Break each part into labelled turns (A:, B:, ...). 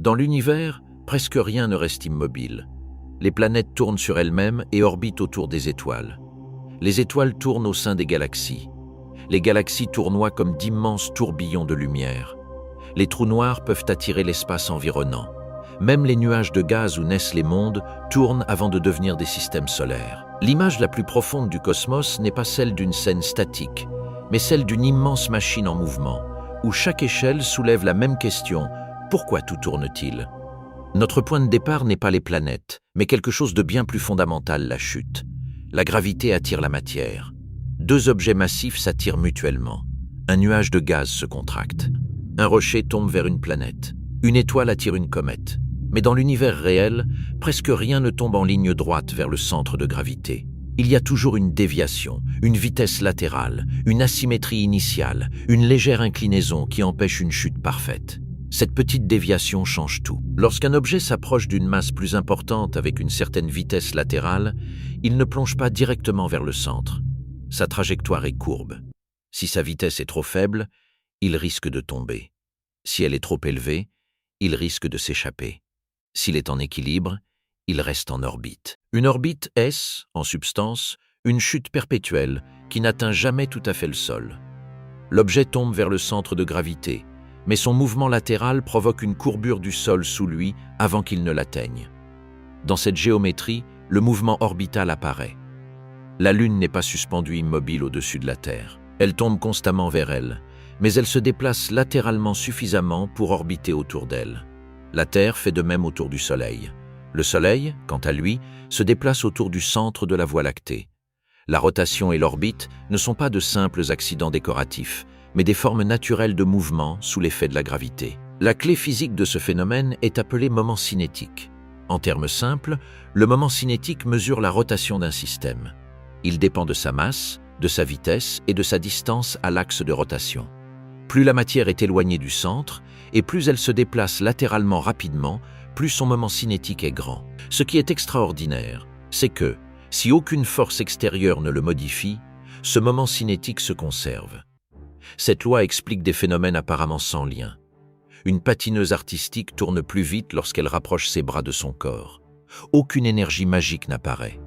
A: Dans l'univers, presque rien ne reste immobile. Les planètes tournent sur elles-mêmes et orbitent autour des étoiles. Les étoiles tournent au sein des galaxies. Les galaxies tournoient comme d'immenses tourbillons de lumière. Les trous noirs peuvent attirer l'espace environnant. Même les nuages de gaz où naissent les mondes tournent avant de devenir des systèmes solaires. L'image la plus profonde du cosmos n'est pas celle d'une scène statique, mais celle d'une immense machine en mouvement, où chaque échelle soulève la même question: pourquoi tout tourne-t-il? Notre point de départ n'est pas les planètes, mais quelque chose de bien plus fondamental, la chute. La gravité attire la matière. Deux objets massifs s'attirent mutuellement. Un nuage de gaz se contracte. Un rocher tombe vers une planète. Une étoile attire une comète. Mais dans l'univers réel, presque rien ne tombe en ligne droite vers le centre de gravité. Il y a toujours une déviation, une vitesse latérale, une asymétrie initiale, une légère inclinaison qui empêche une chute parfaite. Cette petite déviation change tout. Lorsqu'un objet s'approche d'une masse plus importante avec une certaine vitesse latérale, il ne plonge pas directement vers le centre. Sa trajectoire est courbe. Si sa vitesse est trop faible, il risque de tomber. Si elle est trop élevée, il risque de s'échapper. S'il est en équilibre, il reste en orbite. Une orbite est, en substance, une chute perpétuelle qui n'atteint jamais tout à fait le sol. L'objet tombe vers le centre de gravité, mais son mouvement latéral provoque une courbure du sol sous lui avant qu'il ne l'atteigne. Dans cette géométrie, le mouvement orbital apparaît. La Lune n'est pas suspendue immobile au-dessus de la Terre. Elle tombe constamment vers elle, mais elle se déplace latéralement suffisamment pour orbiter autour d'elle. La Terre fait de même autour du Soleil. Le Soleil, quant à lui, se déplace autour du centre de la Voie lactée. La rotation et l'orbite ne sont pas de simples accidents décoratifs, mais des formes naturelles de mouvement sous l'effet de la gravité. La clé physique de ce phénomène est appelée moment cinétique. En termes simples, le moment cinétique mesure la rotation d'un système. Il dépend de sa masse, de sa vitesse et de sa distance à l'axe de rotation. Plus la matière est éloignée du centre, et plus elle se déplace latéralement rapidement, plus son moment cinétique est grand. Ce qui est extraordinaire, c'est que, si aucune force extérieure ne le modifie, ce moment cinétique se conserve. Cette loi explique des phénomènes apparemment sans lien. Une patineuse artistique tourne plus vite lorsqu'elle rapproche ses bras de son corps. Aucune énergie magique n'apparaît.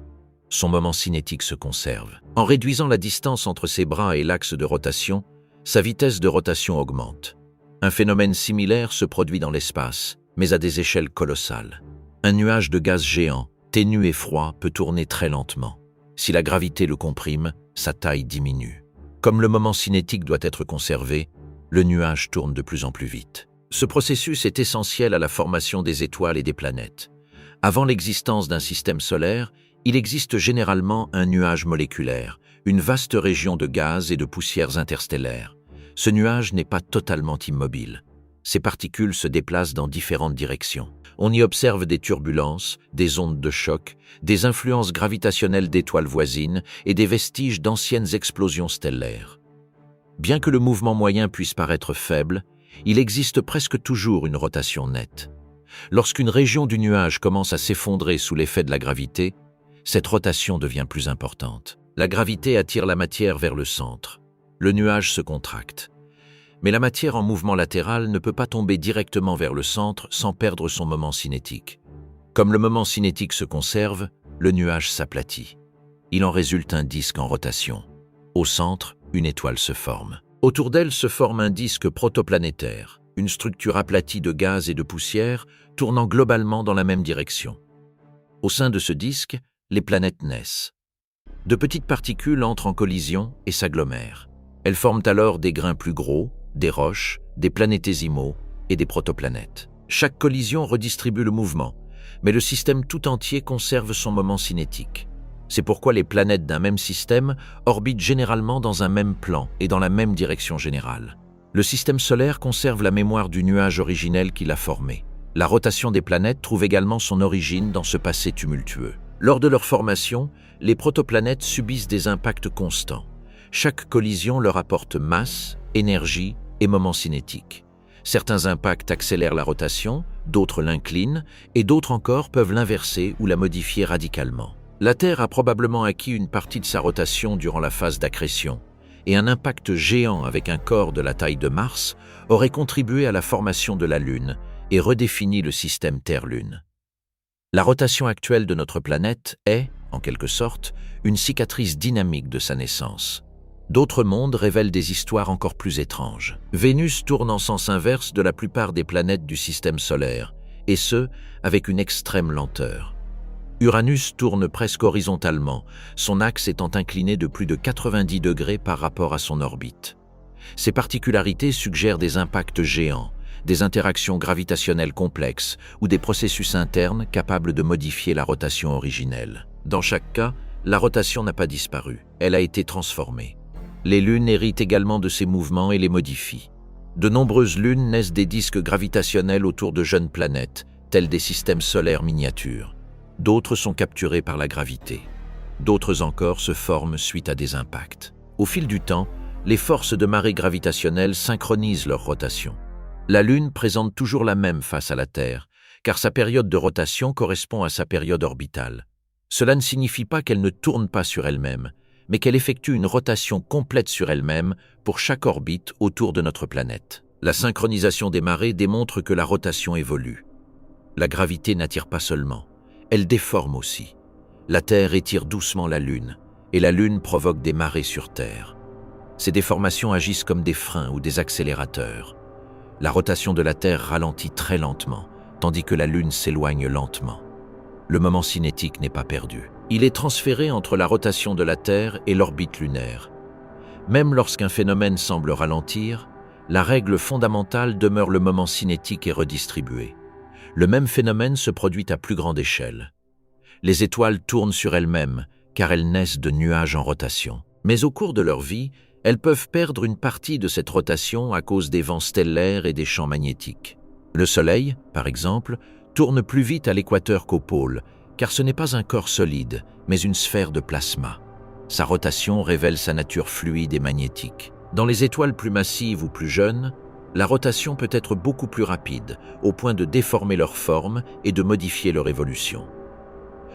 A: Son moment cinétique se conserve. En réduisant la distance entre ses bras et l'axe de rotation, sa vitesse de rotation augmente. Un phénomène similaire se produit dans l'espace, mais à des échelles colossales. Un nuage de gaz géant, ténu et froid, peut tourner très lentement. Si la gravité le comprime, sa taille diminue. Comme le moment cinétique doit être conservé, le nuage tourne de plus en plus vite. Ce processus est essentiel à la formation des étoiles et des planètes. Avant l'existence d'un système solaire, il existe généralement un nuage moléculaire, une vaste région de gaz et de poussières interstellaires. Ce nuage n'est pas totalement immobile. Ses particules se déplacent dans différentes directions. On y observe des turbulences, des ondes de choc, des influences gravitationnelles d'étoiles voisines et des vestiges d'anciennes explosions stellaires. Bien que le mouvement moyen puisse paraître faible, il existe presque toujours une rotation nette. Lorsqu'une région du nuage commence à s'effondrer sous l'effet de la gravité, cette rotation devient plus importante. La gravité attire la matière vers le centre. Le nuage se contracte. Mais la matière en mouvement latéral ne peut pas tomber directement vers le centre sans perdre son moment cinétique. Comme le moment cinétique se conserve, le nuage s'aplatit. Il en résulte un disque en rotation. Au centre, une étoile se forme. Autour d'elle se forme un disque protoplanétaire, une structure aplatie de gaz et de poussière tournant globalement dans la même direction. Au sein de ce disque, les planètes naissent. De petites particules entrent en collision et s'agglomèrent. Elles forment alors des grains plus gros, des roches, des planétésimaux et des protoplanètes. Chaque collision redistribue le mouvement, mais le système tout entier conserve son moment cinétique. C'est pourquoi les planètes d'un même système orbitent généralement dans un même plan et dans la même direction générale. Le système solaire conserve la mémoire du nuage originel qui l'a formé. La rotation des planètes trouve également son origine dans ce passé tumultueux. Lors de leur formation, les protoplanètes subissent des impacts constants. Chaque collision leur apporte masse, énergie et moment cinétique. Certains impacts accélèrent la rotation, d'autres l'inclinent, et d'autres encore peuvent l'inverser ou la modifier radicalement. La Terre a probablement acquis une partie de sa rotation durant la phase d'accrétion, et un impact géant avec un corps de la taille de Mars aurait contribué à la formation de la Lune et redéfinit le système Terre-Lune. La rotation actuelle de notre planète est, en quelque sorte, une cicatrice dynamique de sa naissance. D'autres mondes révèlent des histoires encore plus étranges. Vénus tourne en sens inverse de la plupart des planètes du système solaire, et ce, avec une extrême lenteur. Uranus tourne presque horizontalement, son axe étant incliné de plus de 90 degrés par rapport à son orbite. Ces particularités suggèrent des impacts géants, des interactions gravitationnelles complexes ou des processus internes capables de modifier la rotation originelle. Dans chaque cas, la rotation n'a pas disparu, elle a été transformée. Les lunes héritent également de ces mouvements et les modifient. De nombreuses lunes naissent des disques gravitationnels autour de jeunes planètes, tels des systèmes solaires miniatures. D'autres sont capturées par la gravité. D'autres encore se forment suite à des impacts. Au fil du temps, les forces de marée gravitationnelle synchronisent leur rotation. La Lune présente toujours la même face à la Terre, car sa période de rotation correspond à sa période orbitale. Cela ne signifie pas qu'elle ne tourne pas sur elle-même, mais qu'elle effectue une rotation complète sur elle-même pour chaque orbite autour de notre planète. La synchronisation des marées démontre que la rotation évolue. La gravité n'attire pas seulement, elle déforme aussi. La Terre étire doucement la Lune, et la Lune provoque des marées sur Terre. Ces déformations agissent comme des freins ou des accélérateurs. La rotation de la Terre ralentit très lentement, tandis que la Lune s'éloigne lentement. Le moment cinétique n'est pas perdu. Il est transféré entre la rotation de la Terre et l'orbite lunaire. Même lorsqu'un phénomène semble ralentir, la règle fondamentale demeure le moment cinétique est redistribué. Le même phénomène se produit à plus grande échelle. Les étoiles tournent sur elles-mêmes, car elles naissent de nuages en rotation. Mais au cours de leur vie, elles peuvent perdre une partie de cette rotation à cause des vents stellaires et des champs magnétiques. Le Soleil, par exemple, tourne plus vite à l'équateur qu'au pôle, car ce n'est pas un corps solide, mais une sphère de plasma. Sa rotation révèle sa nature fluide et magnétique. Dans les étoiles plus massives ou plus jeunes, la rotation peut être beaucoup plus rapide, au point de déformer leur forme et de modifier leur évolution.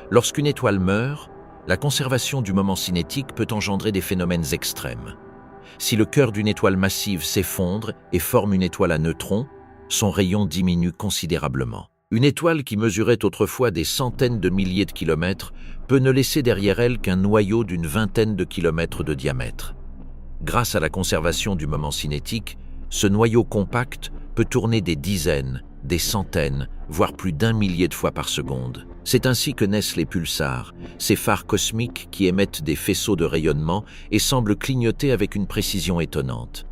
A: Lorsqu'une étoile meurt, la conservation du moment cinétique peut engendrer des phénomènes extrêmes. Si le cœur d'une étoile massive s'effondre et forme une étoile à neutrons, son rayon diminue considérablement. Une étoile qui mesurait autrefois des centaines de milliers de kilomètres peut ne laisser derrière elle qu'un noyau d'une vingtaine de kilomètres de diamètre. Grâce à la conservation du moment cinétique, ce noyau compact peut tourner des dizaines, des centaines, voire plus d'1 millier de fois par seconde. C'est ainsi que naissent les pulsars, ces phares cosmiques qui émettent des faisceaux de rayonnement et semblent clignoter avec une précision étonnante.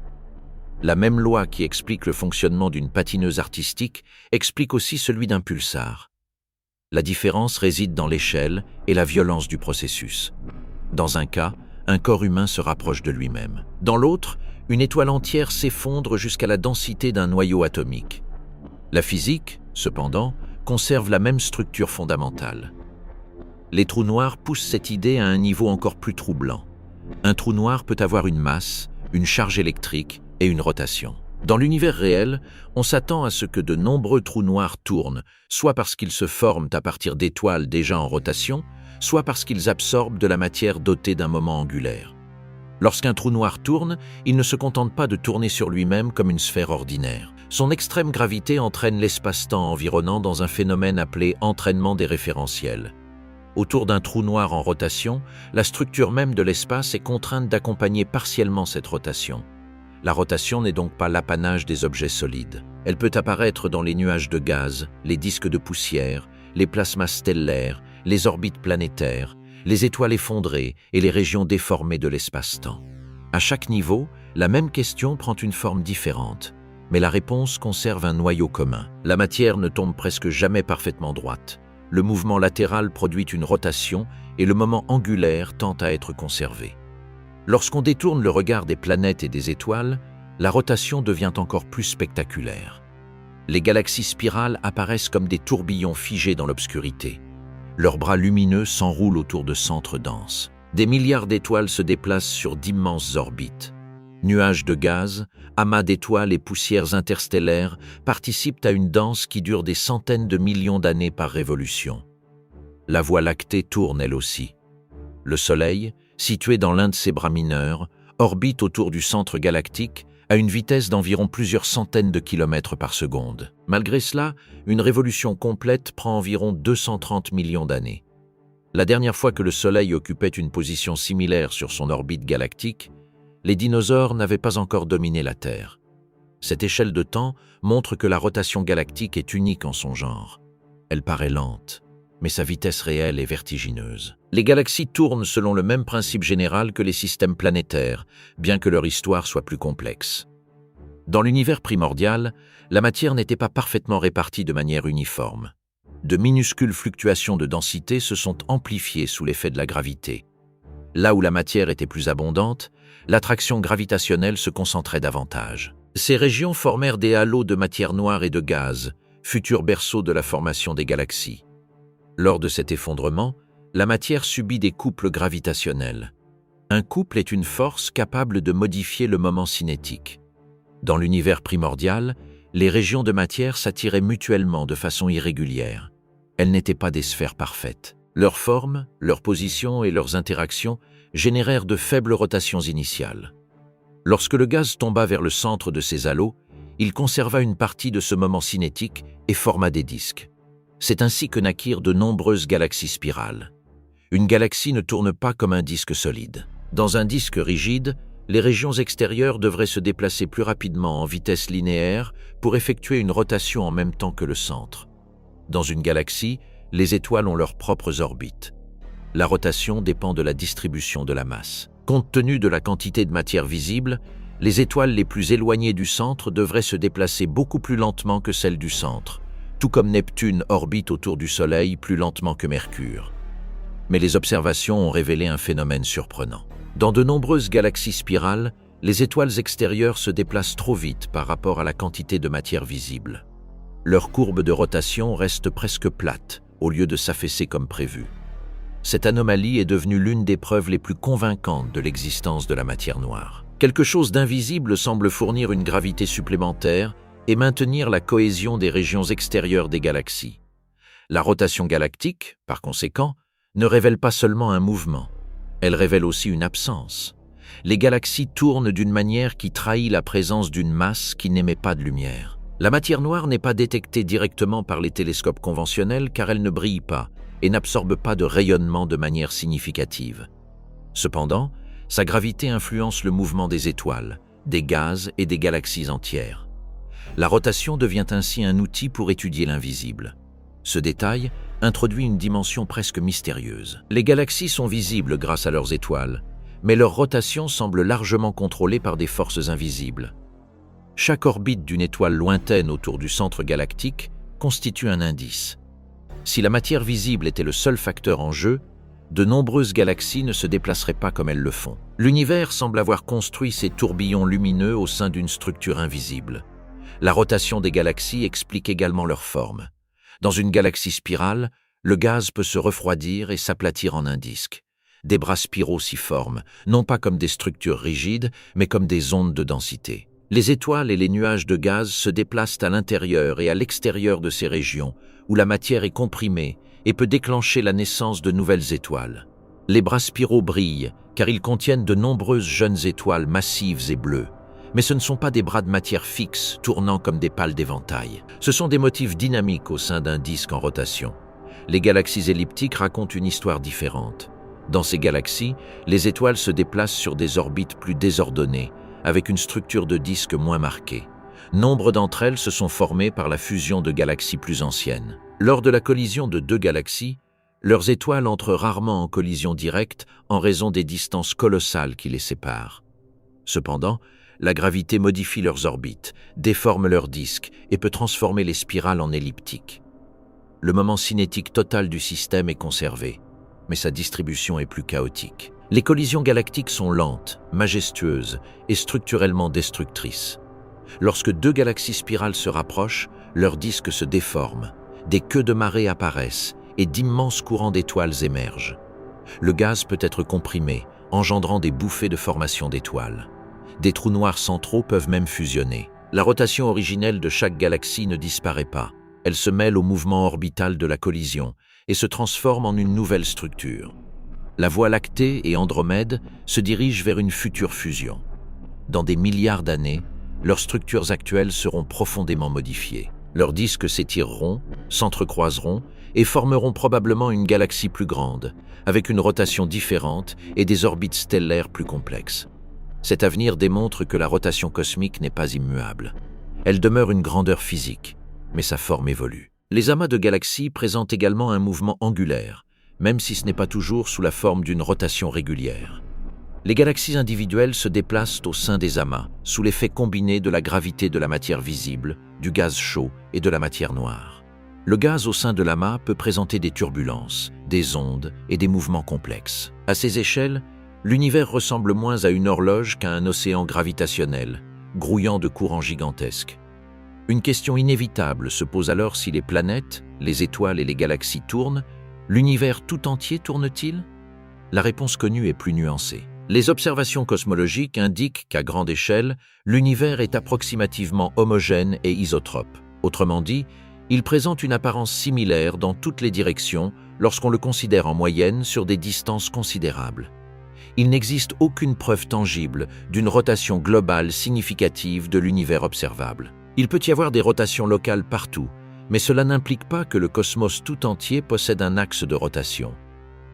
A: La même loi qui explique le fonctionnement d'une patineuse artistique explique aussi celui d'un pulsar. La différence réside dans l'échelle et la violence du processus. Dans un cas, un corps humain se rapproche de lui-même. Dans l'autre, une étoile entière s'effondre jusqu'à la densité d'un noyau atomique. La physique, cependant, conserve la même structure fondamentale. Les trous noirs poussent cette idée à un niveau encore plus troublant. Un trou noir peut avoir une masse, une charge électrique et une rotation. Dans l'univers réel, on s'attend à ce que de nombreux trous noirs tournent, soit parce qu'ils se forment à partir d'étoiles déjà en rotation, soit parce qu'ils absorbent de la matière dotée d'un moment angulaire. Lorsqu'un trou noir tourne, il ne se contente pas de tourner sur lui-même comme une sphère ordinaire. Son extrême gravité entraîne l'espace-temps environnant dans un phénomène appelé entraînement des référentiels. Autour d'un trou noir en rotation, la structure même de l'espace est contrainte d'accompagner partiellement cette rotation. La rotation n'est donc pas l'apanage des objets solides. Elle peut apparaître dans les nuages de gaz, les disques de poussière, les plasmas stellaires, les orbites planétaires, les étoiles effondrées et les régions déformées de l'espace-temps. À chaque niveau, la même question prend une forme différente, mais la réponse conserve un noyau commun. La matière ne tombe presque jamais parfaitement droite. Le mouvement latéral produit une rotation et le moment angulaire tend à être conservé. Lorsqu'on détourne le regard des planètes et des étoiles, la rotation devient encore plus spectaculaire. Les galaxies spirales apparaissent comme des tourbillons figés dans l'obscurité. Leurs bras lumineux s'enroulent autour de centres denses. Des milliards d'étoiles se déplacent sur d'immenses orbites. Nuages de gaz, amas d'étoiles et poussières interstellaires participent à une danse qui dure des centaines de millions d'années par révolution. La Voie lactée tourne elle aussi. Le Soleil, situé dans l'un de ses bras mineurs, orbite autour du centre galactique à une vitesse d'environ plusieurs centaines de kilomètres par seconde. Malgré cela, une révolution complète prend environ 230 millions d'années. La dernière fois que le Soleil occupait une position similaire sur son orbite galactique, les dinosaures n'avaient pas encore dominé la Terre. Cette échelle de temps montre que la rotation galactique est unique en son genre. Elle paraît lente, mais sa vitesse réelle est vertigineuse. Les galaxies tournent selon le même principe général que les systèmes planétaires, bien que leur histoire soit plus complexe. Dans l'univers primordial, la matière n'était pas parfaitement répartie de manière uniforme. De minuscules fluctuations de densité se sont amplifiées sous l'effet de la gravité. Là où la matière était plus abondante, l'attraction gravitationnelle se concentrait davantage. Ces régions formèrent des halos de matière noire et de gaz, futurs berceaux de la formation des galaxies. Lors de cet effondrement, la matière subit des couples gravitationnels. Un couple est une force capable de modifier le moment cinétique. Dans l'univers primordial, les régions de matière s'attiraient mutuellement de façon irrégulière. Elles n'étaient pas des sphères parfaites. Leur forme, leur position et leurs interactions générèrent de faibles rotations initiales. Lorsque le gaz tomba vers le centre de ces halos, il conserva une partie de ce moment cinétique et forma des disques. C'est ainsi que naquirent de nombreuses galaxies spirales. Une galaxie ne tourne pas comme un disque solide. Dans un disque rigide, les régions extérieures devraient se déplacer plus rapidement en vitesse linéaire pour effectuer une rotation en même temps que le centre. Dans une galaxie, les étoiles ont leurs propres orbites. La rotation dépend de la distribution de la masse. Compte tenu de la quantité de matière visible, les étoiles les plus éloignées du centre devraient se déplacer beaucoup plus lentement que celles du centre, tout comme Neptune orbite autour du Soleil plus lentement que Mercure. Mais les observations ont révélé un phénomène surprenant. Dans de nombreuses galaxies spirales, les étoiles extérieures se déplacent trop vite par rapport à la quantité de matière visible. Leur courbe de rotation reste presque plate, au lieu de s'affaisser comme prévu. Cette anomalie est devenue l'une des preuves les plus convaincantes de l'existence de la matière noire. Quelque chose d'invisible semble fournir une gravité supplémentaire et maintenir la cohésion des régions extérieures des galaxies. La rotation galactique, par conséquent, ne révèle pas seulement un mouvement, elle révèle aussi une absence. Les galaxies tournent d'une manière qui trahit la présence d'une masse qui n'émet pas de lumière. La matière noire n'est pas détectée directement par les télescopes conventionnels car elle ne brille pas et n'absorbe pas de rayonnement de manière significative. Cependant, sa gravité influence le mouvement des étoiles, des gaz et des galaxies entières. La rotation devient ainsi un outil pour étudier l'invisible. Ce détail introduit une dimension presque mystérieuse. Les galaxies sont visibles grâce à leurs étoiles, mais leur rotation semble largement contrôlée par des forces invisibles. Chaque orbite d'une étoile lointaine autour du centre galactique constitue un indice. Si la matière visible était le seul facteur en jeu, de nombreuses galaxies ne se déplaceraient pas comme elles le font. L'univers semble avoir construit ces tourbillons lumineux au sein d'une structure invisible. La rotation des galaxies explique également leur forme. Dans une galaxie spirale, le gaz peut se refroidir et s'aplatir en un disque. Des bras spiraux s'y forment, non pas comme des structures rigides, mais comme des ondes de densité. Les étoiles et les nuages de gaz se déplacent à l'intérieur et à l'extérieur de ces régions, où la matière est comprimée et peut déclencher la naissance de nouvelles étoiles. Les bras spiraux brillent, car ils contiennent de nombreuses jeunes étoiles massives et bleues. Mais ce ne sont pas des bras de matière fixe tournant comme des pales d'éventail. Ce sont des motifs dynamiques au sein d'un disque en rotation. Les galaxies elliptiques racontent une histoire différente. Dans ces galaxies, les étoiles se déplacent sur des orbites plus désordonnées, avec une structure de disque moins marquée. Nombre d'entre elles se sont formées par la fusion de galaxies plus anciennes. Lors de la collision de deux galaxies, leurs étoiles entrent rarement en collision directe en raison des distances colossales qui les séparent. Cependant, la gravité modifie leurs orbites, déforme leurs disques et peut transformer les spirales en elliptiques. Le moment cinétique total du système est conservé, mais sa distribution est plus chaotique. Les collisions galactiques sont lentes, majestueuses et structurellement destructrices. Lorsque deux galaxies spirales se rapprochent, leurs disques se déforment, des queues de marée apparaissent et d'immenses courants d'étoiles émergent. Le gaz peut être comprimé, engendrant des bouffées de formation d'étoiles. Des trous noirs centraux peuvent même fusionner. La rotation originelle de chaque galaxie ne disparaît pas. Elle se mêle au mouvement orbital de la collision et se transforme en une nouvelle structure. La Voie lactée et Andromède se dirigent vers une future fusion. Dans des milliards d'années, leurs structures actuelles seront profondément modifiées. Leurs disques s'étireront, s'entrecroiseront et formeront probablement une galaxie plus grande, avec une rotation différente et des orbites stellaires plus complexes. Cet avenir démontre que la rotation cosmique n'est pas immuable. Elle demeure une grandeur physique, mais sa forme évolue. Les amas de galaxies présentent également un mouvement angulaire, même si ce n'est pas toujours sous la forme d'une rotation régulière. Les galaxies individuelles se déplacent au sein des amas, sous l'effet combiné de la gravité de la matière visible, du gaz chaud et de la matière noire. Le gaz au sein de l'amas peut présenter des turbulences, des ondes et des mouvements complexes. À ces échelles, l'univers ressemble moins à une horloge qu'à un océan gravitationnel, grouillant de courants gigantesques. Une question inévitable se pose alors: si les planètes, les étoiles et les galaxies tournent, l'univers tout entier tourne-t-il? La réponse connue est plus nuancée. Les observations cosmologiques indiquent qu'à grande échelle, l'univers est approximativement homogène et isotrope. Autrement dit, il présente une apparence similaire dans toutes les directions lorsqu'on le considère en moyenne sur des distances considérables. Il n'existe aucune preuve tangible d'une rotation globale significative de l'univers observable. Il peut y avoir des rotations locales partout, mais cela n'implique pas que le cosmos tout entier possède un axe de rotation.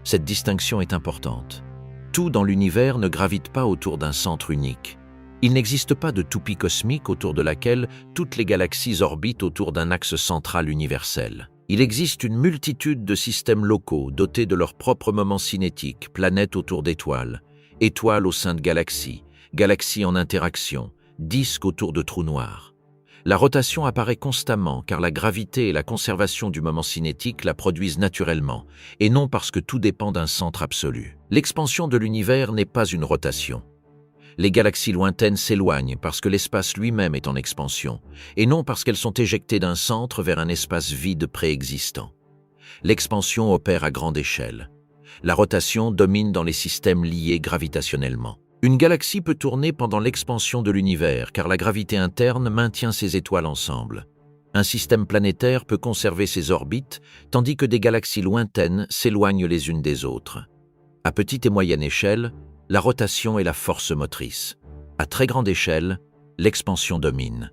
A: Cette distinction est importante. Tout dans l'univers ne gravite pas autour d'un centre unique. Il n'existe pas de toupie cosmique autour de laquelle toutes les galaxies orbitent autour d'un axe central universel. Il existe une multitude de systèmes locaux dotés de leur propre moment cinétique, planètes autour d'étoiles, étoiles au sein de galaxies, galaxies en interaction, disques autour de trous noirs. La rotation apparaît constamment car la gravité et la conservation du moment cinétique la produisent naturellement, et non parce que tout dépend d'un centre absolu. L'expansion de l'univers n'est pas une rotation. Les galaxies lointaines s'éloignent parce que l'espace lui-même est en expansion, et non parce qu'elles sont éjectées d'un centre vers un espace vide préexistant. L'expansion opère à grande échelle. La rotation domine dans les systèmes liés gravitationnellement. Une galaxie peut tourner pendant l'expansion de l'univers car la gravité interne maintient ses étoiles ensemble. Un système planétaire peut conserver ses orbites tandis que des galaxies lointaines s'éloignent les unes des autres. À petite et moyenne échelle, la rotation est la force motrice. À très grande échelle, l'expansion domine.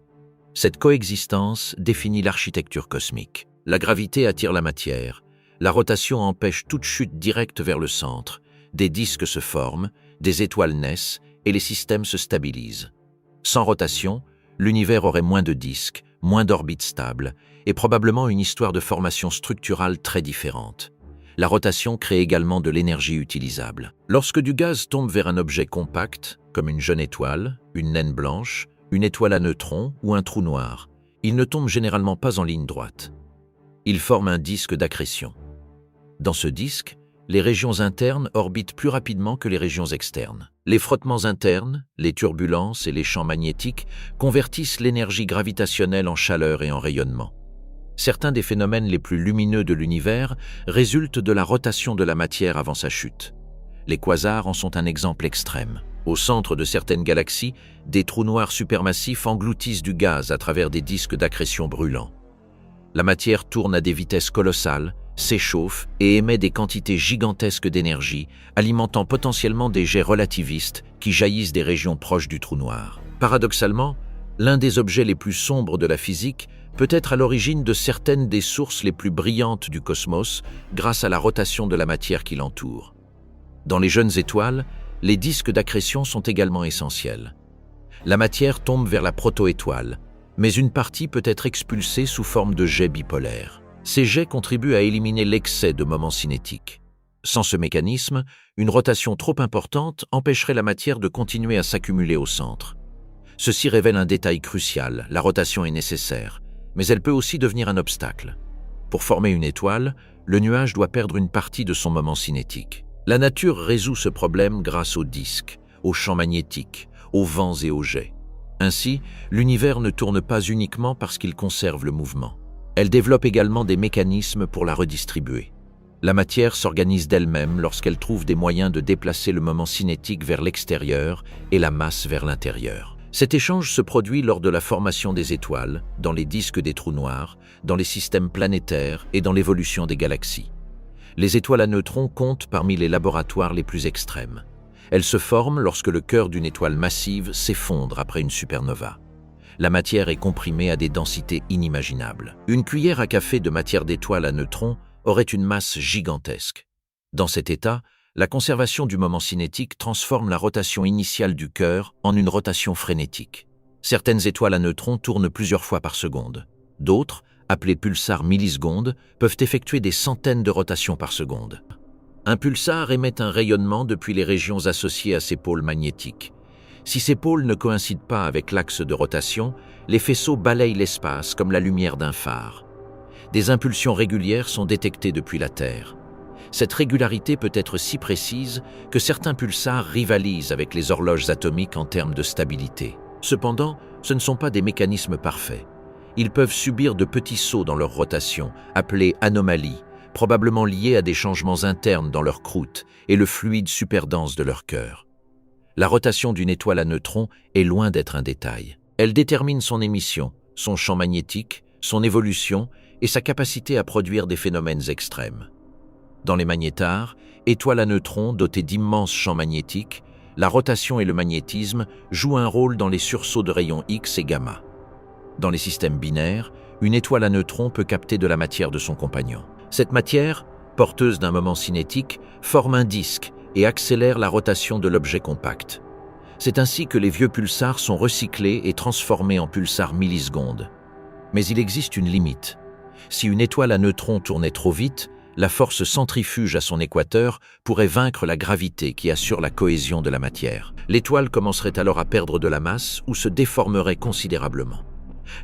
A: Cette coexistence définit l'architecture cosmique. La gravité attire la matière. La rotation empêche toute chute directe vers le centre. Des disques se forment, des étoiles naissent et les systèmes se stabilisent. Sans rotation, l'univers aurait moins de disques, moins d'orbites stables et probablement une histoire de formation structurale très différente. La rotation crée également de l'énergie utilisable. Lorsque du gaz tombe vers un objet compact, comme une jeune étoile, une naine blanche, une étoile à neutrons ou un trou noir, il ne tombe généralement pas en ligne droite. Il forme un disque d'accrétion. Dans ce disque, les régions internes orbitent plus rapidement que les régions externes. Les frottements internes, les turbulences et les champs magnétiques convertissent l'énergie gravitationnelle en chaleur et en rayonnement. Certains des phénomènes les plus lumineux de l'univers résultent de la rotation de la matière avant sa chute. Les quasars en sont un exemple extrême. Au centre de certaines galaxies, des trous noirs supermassifs engloutissent du gaz à travers des disques d'accrétion brûlants. La matière tourne à des vitesses colossales, s'échauffe et émet des quantités gigantesques d'énergie, alimentant potentiellement des jets relativistes qui jaillissent des régions proches du trou noir. Paradoxalement, l'un des objets les plus sombres de la physique peut être à l'origine de certaines des sources les plus brillantes du cosmos grâce à la rotation de la matière qui l'entoure. Dans les jeunes étoiles, les disques d'accrétion sont également essentiels. La matière tombe vers la proto-étoile, mais une partie peut être expulsée sous forme de jets bipolaires. Ces jets contribuent à éliminer l'excès de moments cinétiques. Sans ce mécanisme, une rotation trop importante empêcherait la matière de continuer à s'accumuler au centre. Ceci révèle un détail crucial: la rotation est nécessaire, mais elle peut aussi devenir un obstacle. Pour former une étoile, le nuage doit perdre une partie de son moment cinétique. La nature résout ce problème grâce aux disques, aux champs magnétiques, aux vents et aux jets. Ainsi, l'univers ne tourne pas uniquement parce qu'il conserve le mouvement. Elle développe également des mécanismes pour la redistribuer. La matière s'organise d'elle-même lorsqu'elle trouve des moyens de déplacer le moment cinétique vers l'extérieur et la masse vers l'intérieur. Cet échange se produit lors de la formation des étoiles, dans les disques des trous noirs, dans les systèmes planétaires et dans l'évolution des galaxies. Les étoiles à neutrons comptent parmi les laboratoires les plus extrêmes. Elles se forment lorsque le cœur d'une étoile massive s'effondre après une supernova. La matière est comprimée à des densités inimaginables. Une cuillère à café de matière d'étoile à neutrons aurait une masse gigantesque. Dans cet état, la conservation du moment cinétique transforme la rotation initiale du cœur en une rotation frénétique. Certaines étoiles à neutrons tournent plusieurs fois par seconde. D'autres, appelées pulsars millisecondes, peuvent effectuer des centaines de rotations par seconde. Un pulsar émet un rayonnement depuis les régions associées à ses pôles magnétiques. Si ces pôles ne coïncident pas avec l'axe de rotation, les faisceaux balayent l'espace comme la lumière d'un phare. Des impulsions régulières sont détectées depuis la Terre. Cette régularité peut être si précise que certains pulsars rivalisent avec les horloges atomiques en termes de stabilité. Cependant, ce ne sont pas des mécanismes parfaits. Ils peuvent subir de petits sauts dans leur rotation, appelés anomalies, probablement liés à des changements internes dans leur croûte et le fluide superdense de leur cœur. La rotation d'une étoile à neutrons est loin d'être un détail. Elle détermine son émission, son champ magnétique, son évolution et sa capacité à produire des phénomènes extrêmes. Dans les magnétars, étoiles à neutrons dotées d'immenses champs magnétiques, la rotation et le magnétisme jouent un rôle dans les sursauts de rayons X et gamma. Dans les systèmes binaires, une étoile à neutrons peut capter de la matière de son compagnon. Cette matière, porteuse d'un moment cinétique, forme un disque et accélère la rotation de l'objet compact. C'est ainsi que les vieux pulsars sont recyclés et transformés en pulsars millisecondes. Mais il existe une limite. Si une étoile à neutrons tournait trop vite, la force centrifuge à son équateur pourrait vaincre la gravité qui assure la cohésion de la matière. L'étoile commencerait alors à perdre de la masse ou se déformerait considérablement.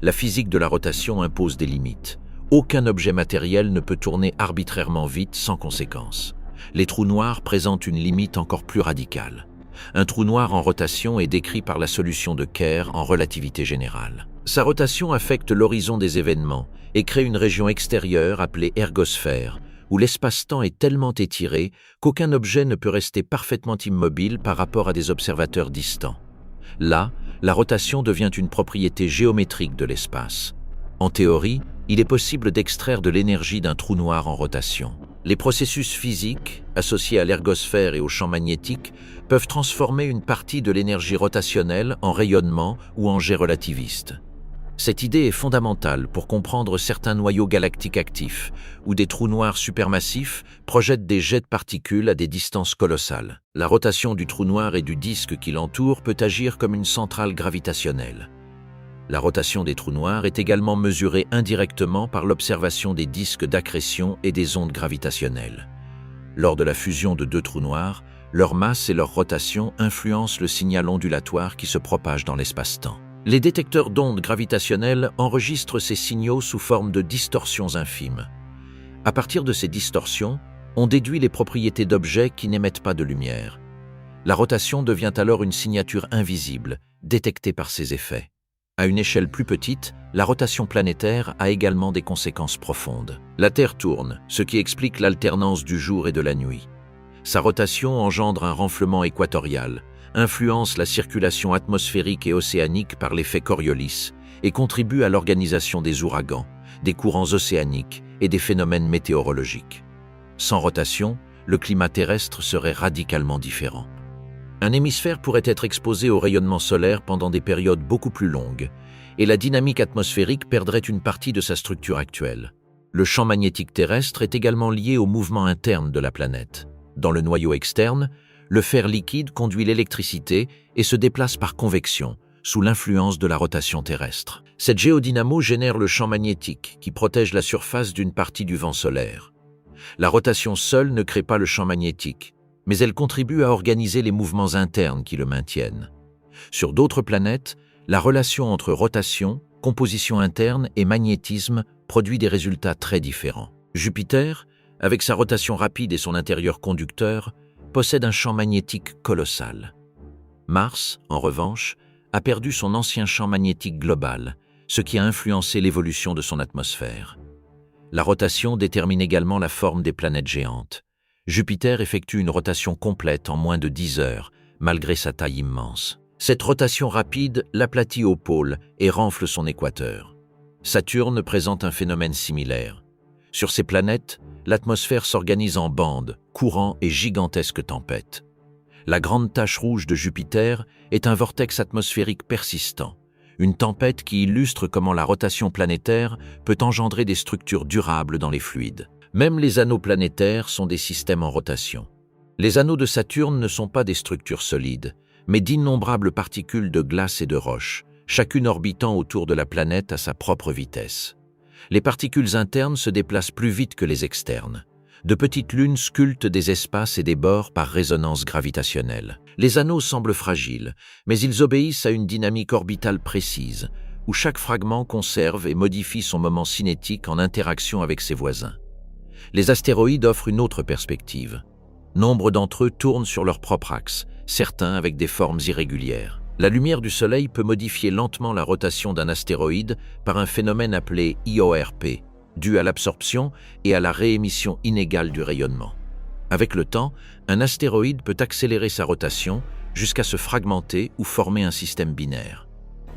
A: La physique de la rotation impose des limites. Aucun objet matériel ne peut tourner arbitrairement vite sans conséquence. Les trous noirs présentent une limite encore plus radicale. Un trou noir en rotation est décrit par la solution de Kerr en relativité générale. Sa rotation affecte l'horizon des événements et crée une région extérieure appelée ergosphère, où l'espace-temps est tellement étiré qu'aucun objet ne peut rester parfaitement immobile par rapport à des observateurs distants. Là, la rotation devient une propriété géométrique de l'espace. En théorie, il est possible d'extraire de l'énergie d'un trou noir en rotation. Les processus physiques, associés à l'ergosphère et au champ magnétique, peuvent transformer une partie de l'énergie rotationnelle en rayonnement ou en jet relativiste. Cette idée est fondamentale pour comprendre certains noyaux galactiques actifs, où des trous noirs supermassifs projettent des jets de particules à des distances colossales. La rotation du trou noir et du disque qui l'entoure peut agir comme une centrale gravitationnelle. La rotation des trous noirs est également mesurée indirectement par l'observation des disques d'accrétion et des ondes gravitationnelles. Lors de la fusion de deux trous noirs, leur masse et leur rotation influencent le signal ondulatoire qui se propage dans l'espace-temps. Les détecteurs d'ondes gravitationnelles enregistrent ces signaux sous forme de distorsions infimes. À partir de ces distorsions, on déduit les propriétés d'objets qui n'émettent pas de lumière. La rotation devient alors une signature invisible, détectée par ces effets. À une échelle plus petite, la rotation planétaire a également des conséquences profondes. La Terre tourne, ce qui explique l'alternance du jour et de la nuit. Sa rotation engendre un renflement équatorial, influence la circulation atmosphérique et océanique par l'effet Coriolis et contribue à l'organisation des ouragans, des courants océaniques et des phénomènes météorologiques. Sans rotation, le climat terrestre serait radicalement différent. Un hémisphère pourrait être exposé au rayonnement solaire pendant des périodes beaucoup plus longues, et la dynamique atmosphérique perdrait une partie de sa structure actuelle. Le champ magnétique terrestre est également lié au mouvement interne de la planète. Dans le noyau externe, le fer liquide conduit l'électricité et se déplace par convection, sous l'influence de la rotation terrestre. Cette géodynamo génère le champ magnétique qui protège la surface d'une partie du vent solaire. La rotation seule ne crée pas le champ magnétique, mais elle contribue à organiser les mouvements internes qui le maintiennent. Sur d'autres planètes, la relation entre rotation, composition interne et magnétisme produit des résultats très différents. Jupiter, avec sa rotation rapide et son intérieur conducteur, possède un champ magnétique colossal. Mars, en revanche, a perdu son ancien champ magnétique global, ce qui a influencé l'évolution de son atmosphère. La rotation détermine également la forme des planètes géantes. Jupiter effectue une rotation complète en moins de 10 heures, malgré sa taille immense. Cette rotation rapide l'aplatit au pôle et renfle son équateur. Saturne présente un phénomène similaire. Sur ces planètes, l'atmosphère s'organise en bandes, courants et gigantesques tempêtes. La grande tache rouge de Jupiter est un vortex atmosphérique persistant, une tempête qui illustre comment la rotation planétaire peut engendrer des structures durables dans les fluides. Même les anneaux planétaires sont des systèmes en rotation. Les anneaux de Saturne ne sont pas des structures solides, mais d'innombrables particules de glace et de roche, chacune orbitant autour de la planète à sa propre vitesse. Les particules internes se déplacent plus vite que les externes. De petites lunes sculptent des espaces et des bords par résonance gravitationnelle. Les anneaux semblent fragiles, mais ils obéissent à une dynamique orbitale précise, où chaque fragment conserve et modifie son moment cinétique en interaction avec ses voisins. Les astéroïdes offrent une autre perspective. Nombre d'entre eux tournent sur leur propre axe, certains avec des formes irrégulières. La lumière du Soleil peut modifier lentement la rotation d'un astéroïde par un phénomène appelé IORP, dû à l'absorption et à la réémission inégale du rayonnement. Avec le temps, un astéroïde peut accélérer sa rotation jusqu'à se fragmenter ou former un système binaire.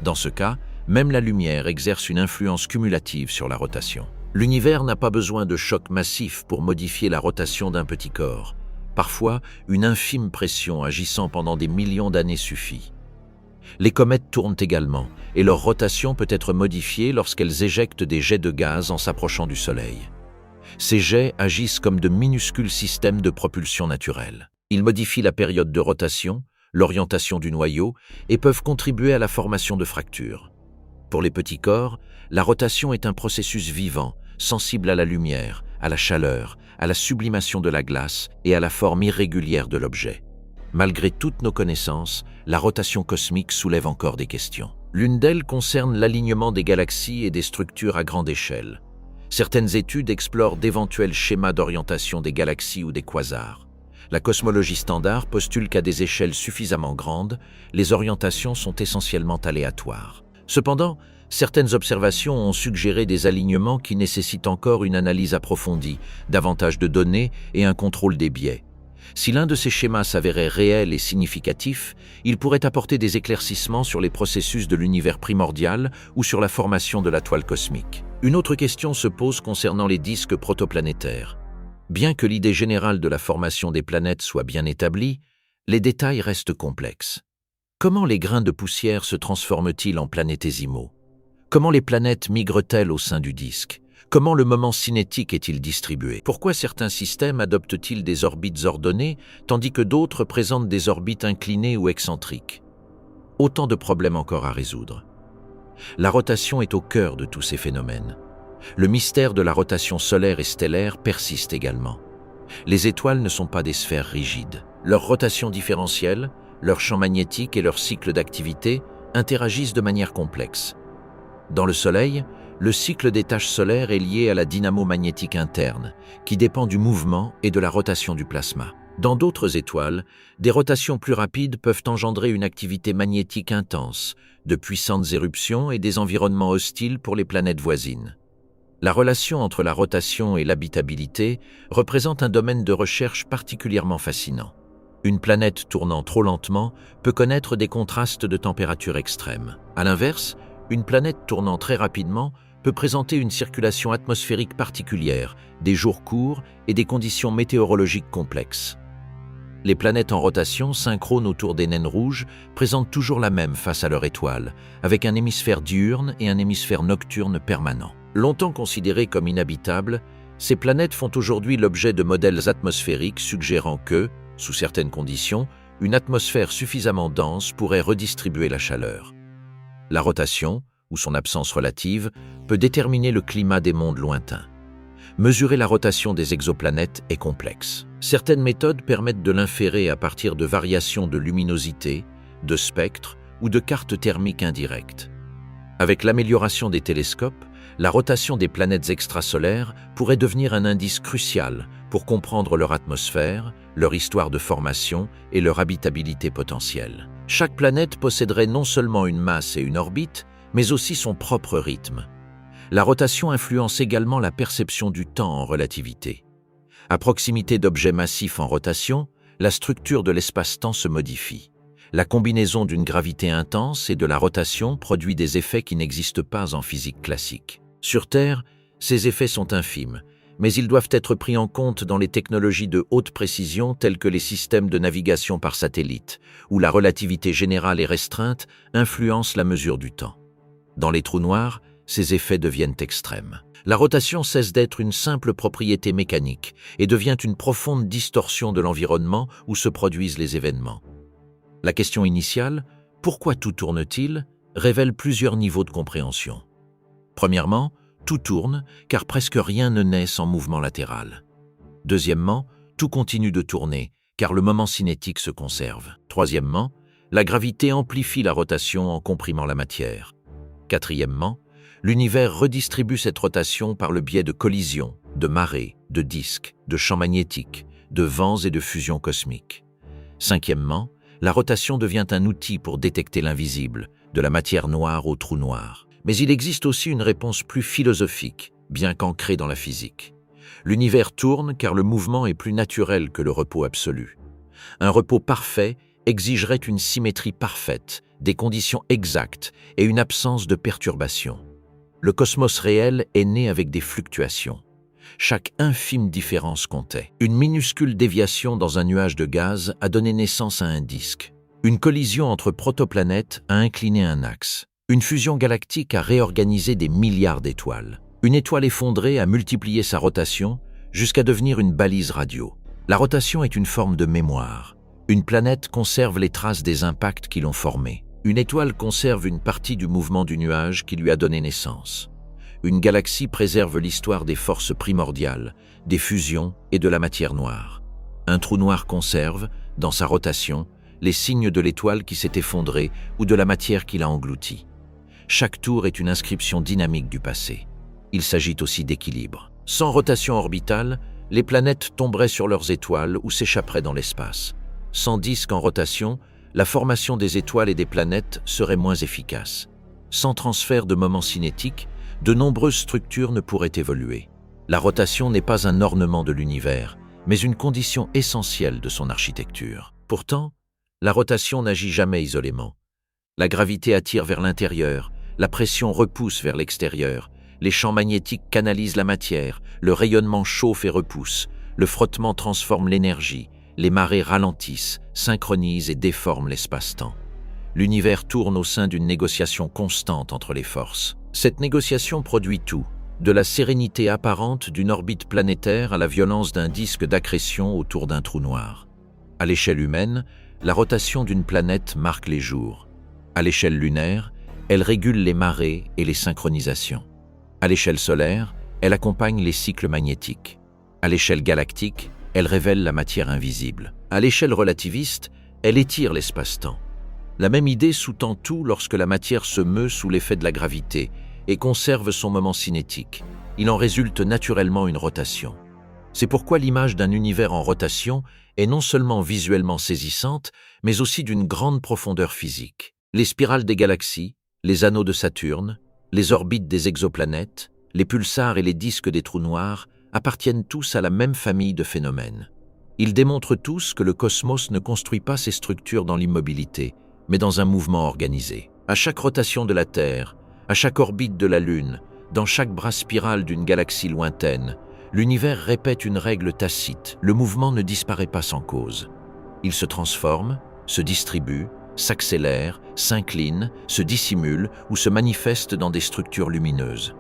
A: Dans ce cas, même la lumière exerce une influence cumulative sur la rotation. L'univers n'a pas besoin de chocs massifs pour modifier la rotation d'un petit corps. Parfois, une infime pression agissant pendant des millions d'années suffit. Les comètes tournent également, et leur rotation peut être modifiée lorsqu'elles éjectent des jets de gaz en s'approchant du Soleil. Ces jets agissent comme de minuscules systèmes de propulsion naturelle. Ils modifient la période de rotation, l'orientation du noyau, et peuvent contribuer à la formation de fractures. Pour les petits corps, la rotation est un processus vivant, sensible à la lumière, à la chaleur, à la sublimation de la glace et à la forme irrégulière de l'objet. Malgré toutes nos connaissances, la rotation cosmique soulève encore des questions. L'une d'elles concerne l'alignement des galaxies et des structures à grande échelle. Certaines études explorent d'éventuels schémas d'orientation des galaxies ou des quasars. La cosmologie standard postule qu'à des échelles suffisamment grandes, les orientations sont essentiellement aléatoires. Cependant, certaines observations ont suggéré des alignements qui nécessitent encore une analyse approfondie, davantage de données et un contrôle des biais. Si l'un de ces schémas s'avérait réel et significatif, il pourrait apporter des éclaircissements sur les processus de l'univers primordial ou sur la formation de la toile cosmique. Une autre question se pose concernant les disques protoplanétaires. Bien que l'idée générale de la formation des planètes soit bien établie, les détails restent complexes. Comment les grains de poussière se transforment-ils en planétésimaux? Comment les planètes migrent-elles au sein du disque? Comment le moment cinétique est-il distribué? Pourquoi certains systèmes adoptent-ils des orbites ordonnées, tandis que d'autres présentent des orbites inclinées ou excentriques? Autant de problèmes encore à résoudre. La rotation est au cœur de tous ces phénomènes. Le mystère de la rotation solaire et stellaire persiste également. Les étoiles ne sont pas des sphères rigides. Leur rotation différentielle, leur champ magnétique et leur cycle d'activité interagissent de manière complexe. Dans le Soleil, le cycle des taches solaires est lié à la dynamo-magnétique interne, qui dépend du mouvement et de la rotation du plasma. Dans d'autres étoiles, des rotations plus rapides peuvent engendrer une activité magnétique intense, de puissantes éruptions et des environnements hostiles pour les planètes voisines. La relation entre la rotation et l'habitabilité représente un domaine de recherche particulièrement fascinant. Une planète tournant trop lentement peut connaître des contrastes de température extrêmes. À l'inverse, une planète tournant très rapidement peut présenter une circulation atmosphérique particulière, des jours courts et des conditions météorologiques complexes. Les planètes en rotation, synchrones autour des naines rouges, présentent toujours la même face à leur étoile, avec un hémisphère diurne et un hémisphère nocturne permanent. Longtemps considérées comme inhabitables, ces planètes font aujourd'hui l'objet de modèles atmosphériques suggérant que, sous certaines conditions, une atmosphère suffisamment dense pourrait redistribuer la chaleur. La rotation, ou son absence relative, peut déterminer le climat des mondes lointains. Mesurer la rotation des exoplanètes est complexe. Certaines méthodes permettent de l'inférer à partir de variations de luminosité, de spectre ou de cartes thermiques indirectes. Avec l'amélioration des télescopes, la rotation des planètes extrasolaires pourrait devenir un indice crucial pour comprendre leur atmosphère, leur histoire de formation et leur habitabilité potentielle. Chaque planète posséderait non seulement une masse et une orbite, mais aussi son propre rythme. La rotation influence également la perception du temps en relativité. À proximité d'objets massifs en rotation, la structure de l'espace-temps se modifie. La combinaison d'une gravité intense et de la rotation produit des effets qui n'existent pas en physique classique. Sur Terre, ces effets sont infimes, mais ils doivent être pris en compte dans les technologies de haute précision telles que les systèmes de navigation par satellite, où la relativité générale et restreinte influence la mesure du temps. Dans les trous noirs, ces effets deviennent extrêmes. La rotation cesse d'être une simple propriété mécanique et devient une profonde distorsion de l'environnement où se produisent les événements. La question initiale, pourquoi tout tourne-t-il, révèle plusieurs niveaux de compréhension. Premièrement, tout tourne car presque rien ne naît sans mouvement latéral. Deuxièmement, tout continue de tourner car le moment cinétique se conserve. Troisièmement, la gravité amplifie la rotation en comprimant la matière. Quatrièmement, l'univers redistribue cette rotation par le biais de collisions, de marées, de disques, de champs magnétiques, de vents et de fusions cosmiques. Cinquièmement, la rotation devient un outil pour détecter l'invisible, de la matière noire au trou noir. Mais il existe aussi une réponse plus philosophique, bien qu'ancrée dans la physique. L'univers tourne car le mouvement est plus naturel que le repos absolu. Un repos parfait exigerait une symétrie parfaite, des conditions exactes et une absence de perturbations. Le cosmos réel est né avec des fluctuations. Chaque infime différence comptait. Une minuscule déviation dans un nuage de gaz a donné naissance à un disque. Une collision entre protoplanètes a incliné un axe. Une fusion galactique a réorganisé des milliards d'étoiles. Une étoile effondrée a multiplié sa rotation jusqu'à devenir une balise radio. La rotation est une forme de mémoire. Une planète conserve les traces des impacts qui l'ont formée. Une étoile conserve une partie du mouvement du nuage qui lui a donné naissance. Une galaxie préserve l'histoire des forces primordiales, des fusions et de la matière noire. Un trou noir conserve, dans sa rotation, les signes de l'étoile qui s'est effondrée ou de la matière qui l'a engloutie. Chaque tour est une inscription dynamique du passé. Il s'agit aussi d'équilibre. Sans rotation orbitale, les planètes tomberaient sur leurs étoiles ou s'échapperaient dans l'espace. Sans disque en rotation, la formation des étoiles et des planètes serait moins efficace. Sans transfert de moments cinétiques, de nombreuses structures ne pourraient évoluer. La rotation n'est pas un ornement de l'univers, mais une condition essentielle de son architecture. Pourtant, la rotation n'agit jamais isolément. La gravité attire vers l'intérieur, la pression repousse vers l'extérieur, les champs magnétiques canalisent la matière, le rayonnement chauffe et repousse, le frottement transforme l'énergie, les marées ralentissent, synchronisent et déforment l'espace-temps. L'univers tourne au sein d'une négociation constante entre les forces. Cette négociation produit tout, de la sérénité apparente d'une orbite planétaire à la violence d'un disque d'accrétion autour d'un trou noir. À l'échelle humaine, la rotation d'une planète marque les jours. À l'échelle lunaire, elle régule les marées et les synchronisations. À l'échelle solaire, elle accompagne les cycles magnétiques. À l'échelle galactique, elle révèle la matière invisible. À l'échelle relativiste, elle étire l'espace-temps. La même idée sous-tend tout lorsque la matière se meut sous l'effet de la gravité et conserve son moment cinétique. Il en résulte naturellement une rotation. C'est pourquoi l'image d'un univers en rotation est non seulement visuellement saisissante, mais aussi d'une grande profondeur physique. Les spirales des galaxies, les anneaux de Saturne, les orbites des exoplanètes, les pulsars et les disques des trous noirs appartiennent tous à la même famille de phénomènes. Ils démontrent tous que le cosmos ne construit pas ses structures dans l'immobilité, mais dans un mouvement organisé. À chaque rotation de la Terre, à chaque orbite de la Lune, dans chaque bras spiral d'une galaxie lointaine, l'univers répète une règle tacite, le mouvement ne disparaît pas sans cause. Il se transforme, se distribue, s'accélère, s'incline, se dissimule ou se manifeste dans des structures lumineuses.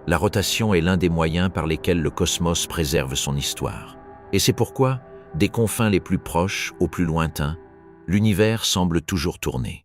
A: La rotation est l'un des moyens par lesquels le cosmos préserve son histoire. Et c'est pourquoi, des confins les plus proches aux plus lointains, l'univers semble toujours tourner.